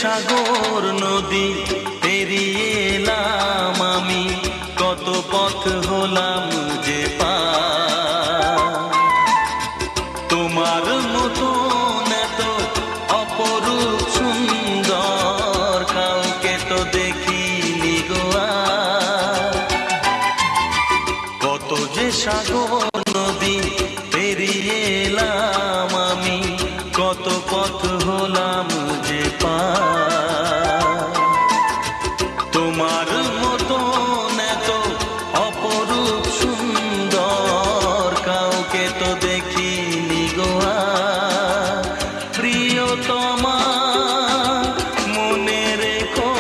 সাগর নদী পেরিয়ে এলাম আমি, কত পথ হলাম যে পার। তোমার মতন এত অপরূপ সুন্দর কাউকে তো দেখিনি গো আর। কত যে সাগর নদী পেরিয়ে এলাম আমি, কত পথ হলাম যে পার। তোমার মতন এত অপরূপ সুন্দর কাউকে তো দেখিনি গো আর। প্রিয়তমা মনে রেখো,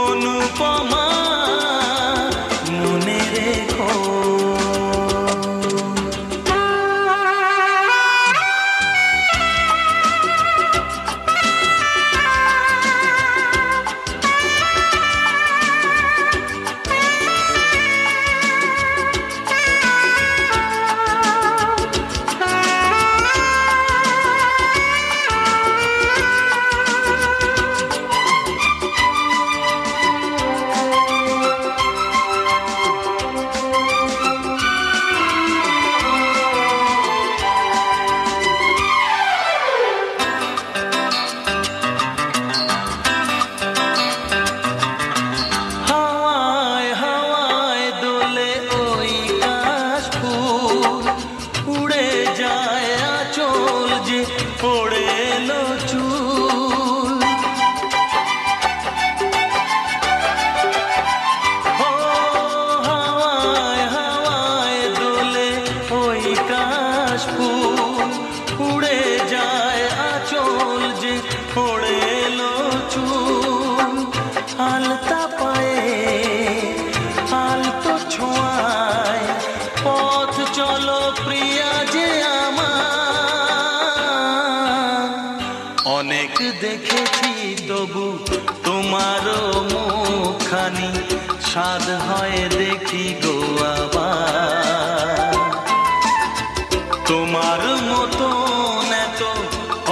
অনুপমা মনে রেখো। পড়ে এলো চুল, হাওয়ায় হাওয়ায় দোলে ওই কাশফুল। উড়ে যায় আঁচল যে পড়ে এলো চুল। আলতা পায়ে আলতো ছোঁয়ায় পথ চলো প্রিয়া যে আমার। অনেক দেখেছি তবু তোমারও মুখখানি, স্বাদ হয় দেখি গো আবার। তোমার মতন এত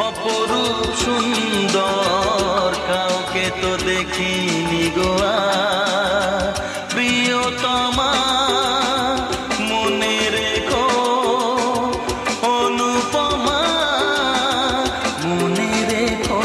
অপরূপ সুন্দর কাউকে তো দেখিনি গো আর। প্রিয়তমা মনে রেখো, অনুপমা মনে রেখো।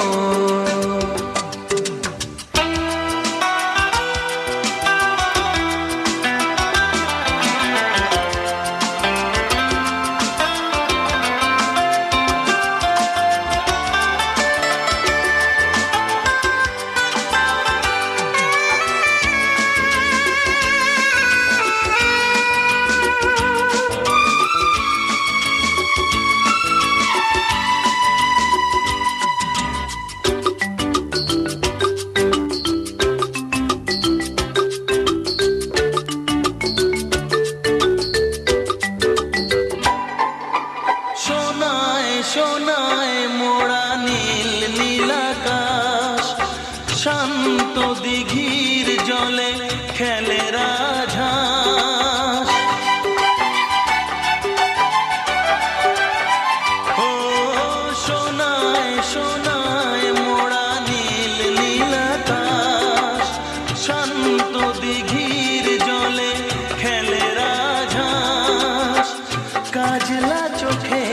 সোনায় মোড়া নীল নীলাকাশ, শান্ত দিঘির জলে খেলে রাজহাঁস। ও সোনায় সোনায় মোড়া নীল নীলাকাশ, শান্ত দিঘির জলে খেলে রাজহাঁস। কাজলা চোখে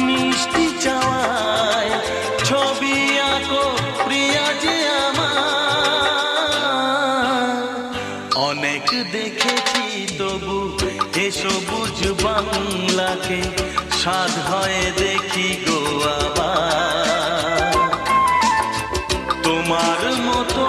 মিষ্টি চাওয়ায় ছবি আঁকো প্রিয়া যে আমার। অনেক দেখেছি তবু এ সবুজ বাংলাকে, স্বাদ হয় দেখি গো আবার। তোমার মতো